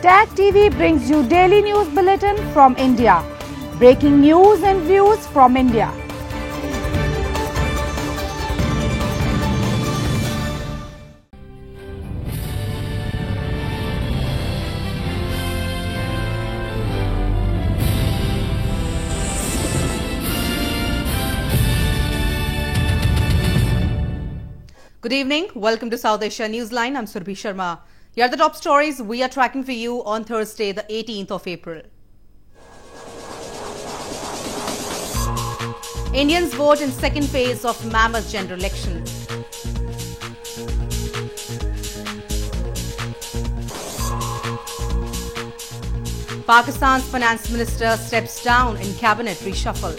Tag TV brings you daily news bulletin from India. Breaking news and views from India. Good evening. Welcome to South Asia Newsline. I'm Surbhi Sharma. Here are the top stories we are tracking for you on Thursday, the 18th of April. Indians vote in second phase of mammoth general election. Pakistan's finance minister steps down in cabinet reshuffle.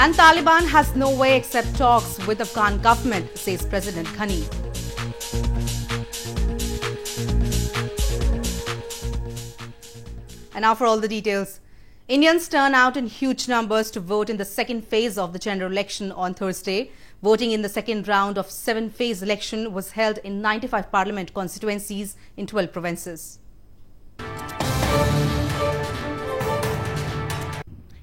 And Taliban has no way except talks with Afghan government, says President Ghani. And now for all the details. Indians turn out in huge numbers to vote in the second phase of the general election on Thursday. Voting in the second round of 7-phase election was held in 95 parliament constituencies in 12 provinces.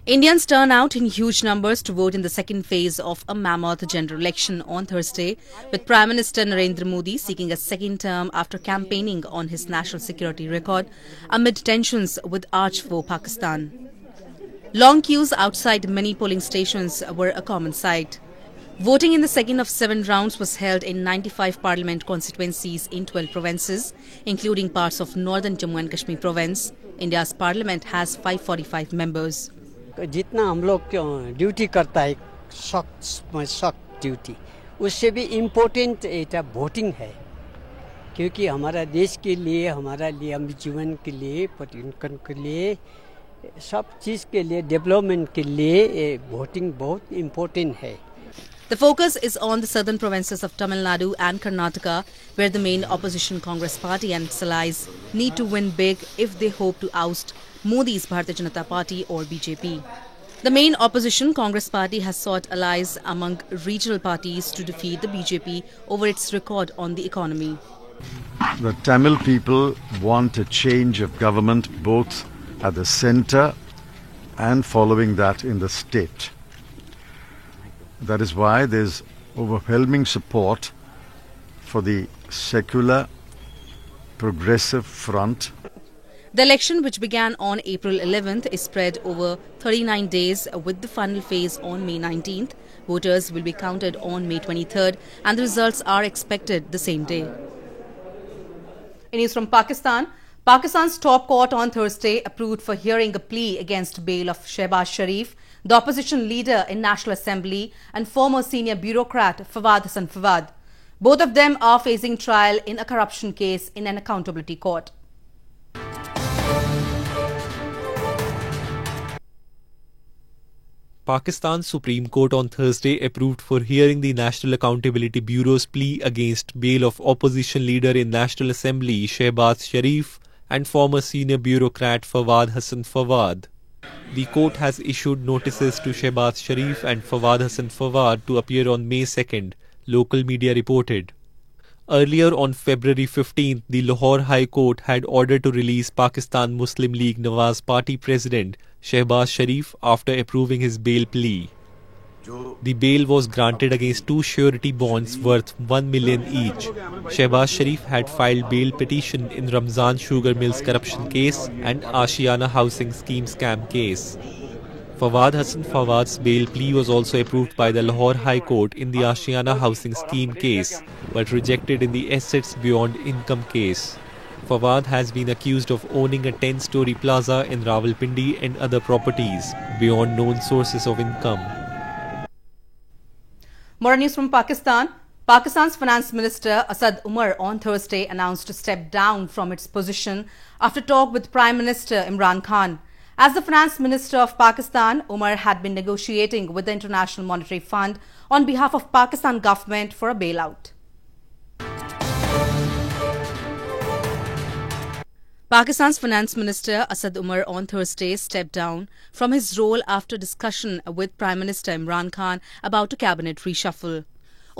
Indians turn out in huge numbers to vote in the second phase of a mammoth general election on Thursday, with Prime Minister Narendra Modi seeking a second term after campaigning on his national security record amid tensions with arch foe Pakistan. Long queues outside many polling stations were a common sight. Voting in the second of 7 rounds was held in 95 parliament constituencies in 12 provinces, including parts of northern Jammu and Kashmir province. India's parliament has 545 members. जितना हम लोग duty करता है सख्त duty उससे भी important एटा voting है क्योंकि हमारा देश के लिए हमारा लिए हम जीवन के लिए पर्यटन के लिए सब चीज़ के लिए डेवलपमेंट के लिए वोटिंग बहुत इम्पोर्टेंट है. The focus is on the southern provinces of Tamil Nadu and Karnataka, where the main opposition Congress party and its allies need to win big if they hope to oust Modi's Bharatiya Janata Party or BJP. The main opposition Congress party has sought allies among regional parties to defeat the BJP over its record on the economy. The Tamil people want a change of government both at the centre and following that in the state. That is why there is overwhelming support for the secular progressive front. The election, which began on April 11th, is spread over 39 days with the final phase on May 19th. Voters will be counted on May 23rd and the results are expected the same day. In news from Pakistan, Pakistan's top court on Thursday approved for hearing a plea against bail of Shehbaz Sharif, the opposition leader in National Assembly and former senior bureaucrat Fawad Hassan Fawad. Both of them are facing trial in a corruption case in an accountability court. Pakistan's Supreme Court on Thursday approved for hearing the National Accountability Bureau's plea against bail of opposition leader in National Assembly Shehbaz Sharif and former senior bureaucrat Fawad Hassan Fawad. The court has issued notices to Shehbaz Sharif and Fawad Hassan Fawad to appear on May 2nd, local media reported. Earlier on February 15th, the Lahore High Court had ordered to release Pakistan Muslim League Nawaz Party President Shehbaz Sharif after approving his bail plea. The bail was granted against 2 surety bonds worth 1 million each. Shehbaz Sharif had filed bail petition in Ramzan Sugar Mills corruption case and Ashiana Housing Scheme scam case. Fawad Hassan Fawad's bail plea was also approved by the Lahore High Court in the Ashiana Housing Scheme case, but rejected in the Assets Beyond Income case. Fawad has been accused of owning a 10-story plaza in Rawalpindi and other properties beyond known sources of income. More news from Pakistan. Pakistan's finance minister Asad Umar on Thursday announced to step down from its position after talk with Prime Minister Imran Khan. As the finance minister of Pakistan, Umar had been negotiating with the International Monetary Fund on behalf of Pakistan government for a bailout. Pakistan's finance minister Asad Umar on Thursday stepped down from his role after discussion with Prime Minister Imran Khan about a cabinet reshuffle.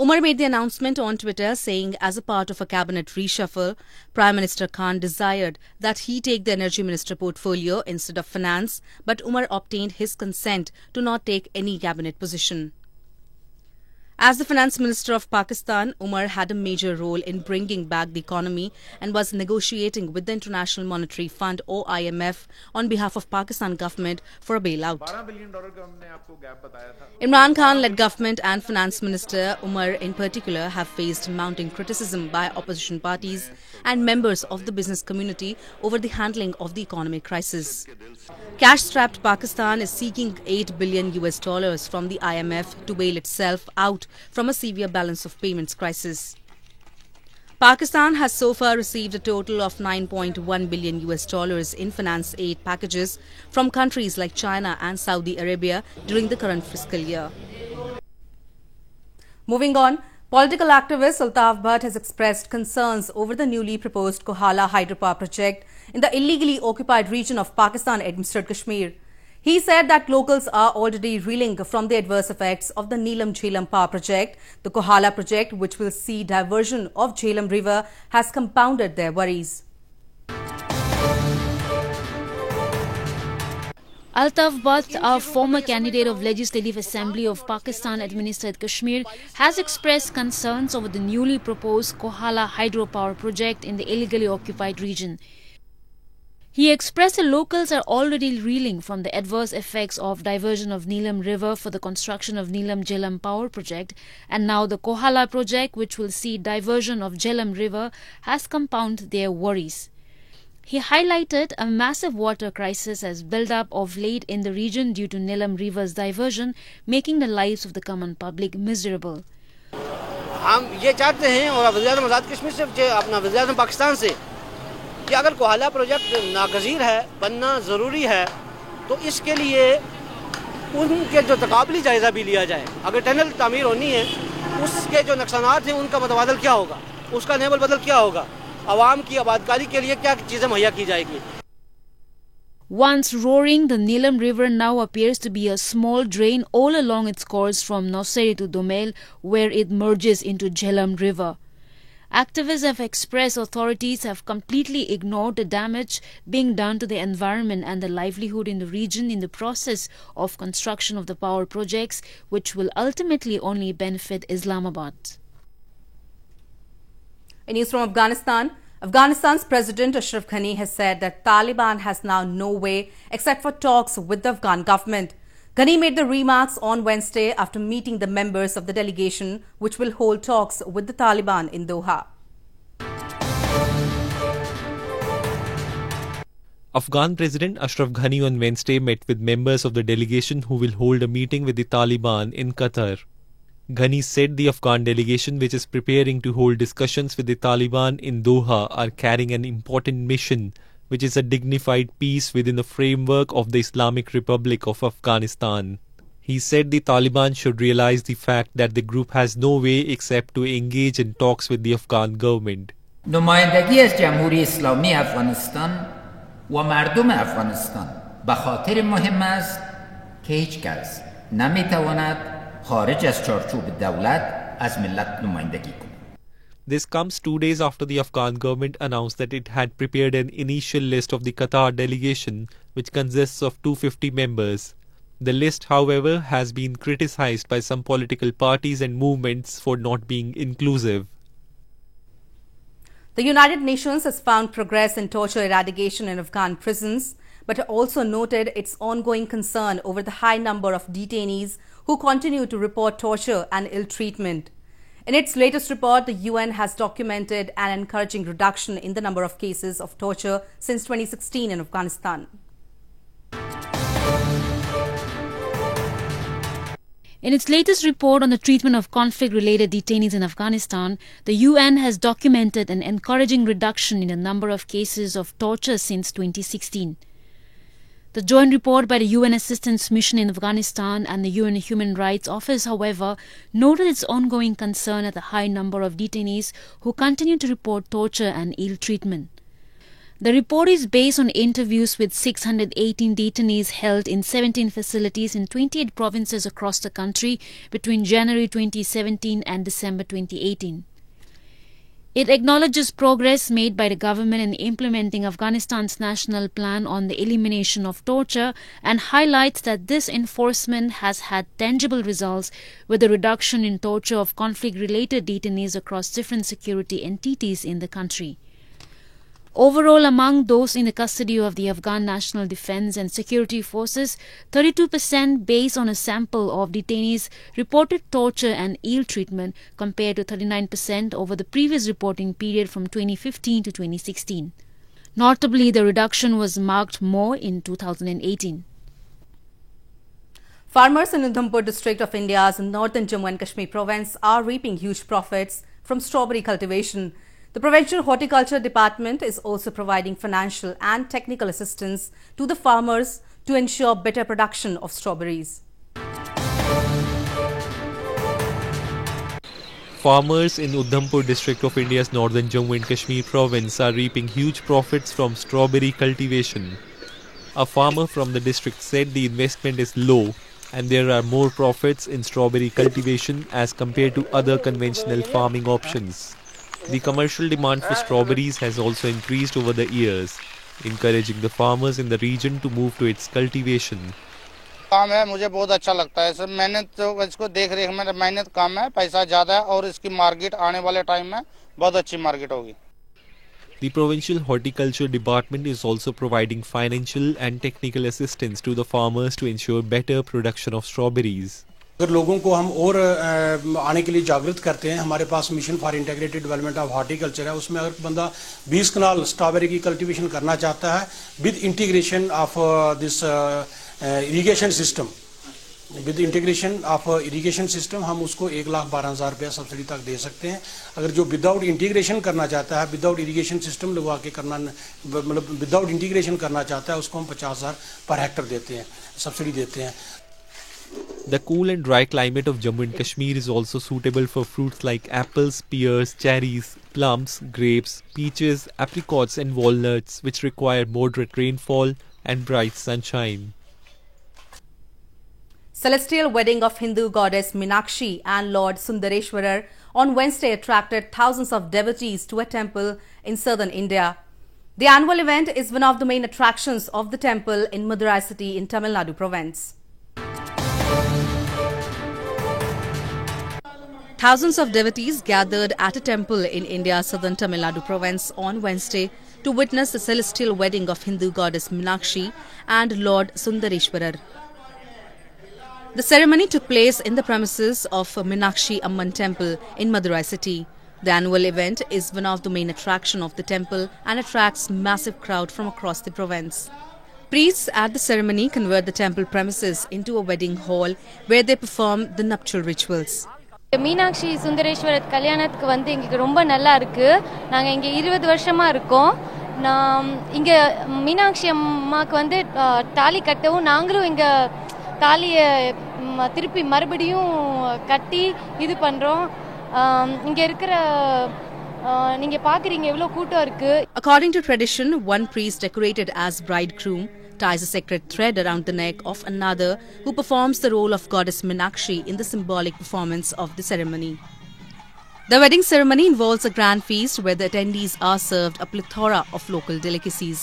Umar made the announcement on Twitter saying as a part of a cabinet reshuffle, Prime Minister Khan desired that he take the Energy Minister portfolio instead of finance, but Umar obtained his consent to not take any cabinet position. As the Finance Minister of Pakistan, Umar had a major role in bringing back the economy and was negotiating with the International Monetary Fund or IMF on behalf of Pakistan government for a bailout. Imran Khan-led government and Finance Minister Umar in particular have faced mounting criticism by opposition parties and members of the business community over the handling of the economic crisis. Cash-strapped Pakistan is seeking $8 billion from the IMF to bail itself out from a severe balance of payments crisis. Pakistan has so far received a total of $9.1 billion in finance aid packages from countries like China and Saudi Arabia during the current fiscal year. Moving on, political activist Altaf Bhatt has expressed concerns over the newly proposed Kohala hydropower project in the illegally occupied region of Pakistan-administered Kashmir. He said that locals are already reeling from the adverse effects of the Neelam Jhelum power project. The Kohala project, which will see diversion of Jhelum river, has compounded their worries. Altaf Bhatt, a former candidate of Legislative Assembly of Pakistan-administered Kashmir, has expressed concerns over the newly proposed Kohala hydropower project in the illegally occupied region. He expressed that locals are already reeling from the adverse effects of diversion of Neelam River for the construction of Neelam Jhelum power project, and now the Kohala project, which will see diversion of Jhelum River, has compounded their worries. He highlighted a massive water crisis has built up of late in the region due to Neelam River's diversion, making the lives of the common public miserable. हम ये चाहते हैं और वज़ीर-ए-आज़म आज़ाद कश्मीर से अपना वज़ीर-ए-आज़म पाकिस्तान से कि अगर कोहाला प्रोजेक्ट नागज़ीर है, बनना ज़रूरी है, तो इसके लिए उनके जो तकाबली जायज़ा भी लिया जाए. अगर टनल तामीर होनी है, उसके जो नुकसानात हैं उनका मुतबादल क्या होगा, उसका नेबल बदल क्या होगा, आवाम की आबादकारी के लिए क्या चीज़ें मुहैया की जाएगी. Once roaring, the Neelam River now appears to be a small drain all along its course from Nowsheri to Domel, where it merges into Jhelum River. Activists have expressed authorities have completely ignored the damage being done to the environment and the livelihood in the region in the process of construction of the power projects, which will ultimately only benefit Islamabad. In news from Afghanistan, Afghanistan's President Ashraf Ghani has said that Taliban has now no way except for talks with the Afghan government. Ghani made the remarks on Wednesday after meeting the members of the delegation which will hold talks with the Taliban in Doha. Afghan President Ashraf Ghani on Wednesday met with members of the delegation who will hold a meeting with the Taliban in Qatar. Ghani said the Afghan delegation, which is preparing to hold discussions with the Taliban in Doha, are carrying an important mission, which is a dignified peace within the framework of the Islamic Republic of Afghanistan. He said the Taliban should realize the fact that the group has no way except to engage in talks with the Afghan government. نمایندگی از جمهوری اسلامی افغانستان و مردم افغانستان به خاطر مهم است که هیچ کس نمیتواند خارج از چارچوب دولت از ملت نمایندگی کند. This comes 2 days after the Afghan government announced that it had prepared an initial list of the Qatar delegation, which consists of 250 members. The list, however, has been criticized by some political parties and movements for not being inclusive. The United Nations has found progress in torture eradication in Afghan prisons, but also noted its ongoing concern over the high number of detainees who continue to report torture and ill treatment. In its latest report, the UN has documented an encouraging reduction in the number of cases of torture since 2016 in Afghanistan. In its latest report on the treatment of conflict-related detainees in Afghanistan, the UN has documented an encouraging reduction in the number of cases of torture since 2016. The joint report by the UN Assistance Mission in Afghanistan and the UN Human Rights Office, however, noted its ongoing concern at the high number of detainees who continue to report torture and ill treatment. The report is based on interviews with 618 detainees held in 17 facilities in 28 provinces across the country between January 2017 and December 2018. It acknowledges progress made by the government in implementing Afghanistan's national plan on the elimination of torture and highlights that this enforcement has had tangible results with a reduction in torture of conflict-related detainees across different security entities in the country. Overall, among those in the custody of the Afghan National Defense and Security Forces, 32% based on a sample of detainees reported torture and ill treatment compared to 39% over the previous reporting period from 2015 to 2016. Notably, the reduction was marked more in 2018. Farmers in Udhampur district of India's northern Jammu and Kashmir province are reaping huge profits from strawberry cultivation. The Provincial Horticulture Department is also providing financial and technical assistance to the farmers to ensure better production of strawberries. Farmers in Udhampur district of India's northern Jammu and Kashmir province are reaping huge profits from strawberry cultivation. A farmer from the district said the investment is low and there are more profits in strawberry cultivation as compared to other conventional farming options. The commercial demand for strawberries has also increased over the years, encouraging the farmers in the region to move to its cultivation. काम है मुझे बहुत अच्छा लगता है sir मेहनत तो इसको देख रेख में मेहनत कम है पैसा ज्यादा है और इसकी मार्केट आने वाले टाइम में बहुत अच्छी मार्केट होगी. The Provincial Horticulture Department is also providing financial and technical assistance to the farmers to ensure better production of strawberries. अगर लोगों को हम और आने के लिए जागृत करते हैं, हमारे पास mission for integrated development of horticulture है, उसमें अगर बंदा 20 कनाल स्ट्रॉबेरी की कल्टीवेशन करना चाहता है with integration of this irrigation system, हम उसको 1,12,000 रुपया सब्सिडी तक दे सकते हैं. अगर जो विदाउट इंटीग्रेशन करना चाहता है, विदाउट इरिगेशन सिस्टम लगवा के करना, मतलब विदाउट इंटीग्रेशन करना चाहता है, उसको हम 50,000 पर हेक्टर देते हैं, सब्सिडी देते हैं. The cool and dry climate of Jammu and Kashmir is also suitable for fruits like apples, pears, cherries, plums, grapes, peaches, apricots and walnuts, which require moderate rainfall and bright sunshine. Celestial wedding of Hindu goddess Meenakshi and Lord Sundareshwarar on Wednesday attracted thousands of devotees to a temple in southern India. The annual event is one of the main attractions of the temple in Madurai city in Tamil Nadu province. Thousands of devotees gathered at a temple in India's southern Tamil Nadu province on Wednesday to witness the celestial wedding of Hindu goddess Meenakshi and Lord Sundareshwarar. The ceremony took place in the premises of Meenakshi Amman Temple in Madurai city. The annual event is one of the main attractions of the temple and attracts massive crowd from across the province. Priests at the ceremony convert the temple premises into a wedding hall where they perform the nuptial rituals. Meenakshi Sundareswarar கல்யாணத்துக்கு வந்து எங்களுக்கு ரொம்ப நல்லா இருக்கு. நாங்கள் இங்கே 20 வருஷமா இருக்கோம். நான் இங்கே மீனாட்சி அம்மாவுக்கு வந்து தாலி கட்டவும் நாங்களும் இங்கே தாலியை திருப்பி மறுபடியும் கட்டி இது பண்ணுறோம். இங்கே இருக்கிற நீங்க பாக்குறீங்க எவ்வளவு கூட்டம் இருக்கு. According to tradition, one priest decorated as bridegroom ties a sacred thread around the neck of another who performs the role of goddess Meenakshi in the symbolic performance of the ceremony. The wedding ceremony involves a grand feast where the attendees are served a plethora of local delicacies.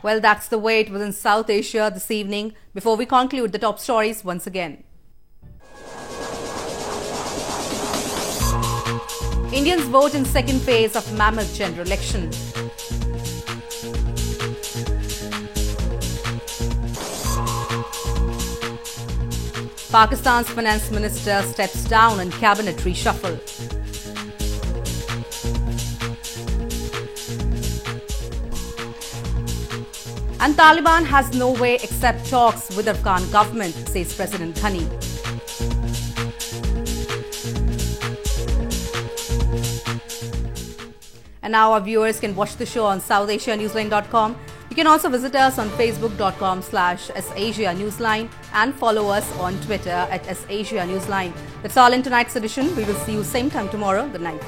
Well, that's the way it was in South Asia this evening. Before we conclude, the top stories once again. Indians vote in second phase of mammoth general election. Pakistan's finance minister steps down in cabinet reshuffle. And Taliban has no way except talks with the Afghan government, says President Ghani. And now our viewers can watch the show on SouthAsiaNewsline.com. You can also visit us on Facebook.com/SAsia Newsline and follow us on Twitter @SAsia Newsline. That's all in tonight's edition. We will see you same time tomorrow. Good night.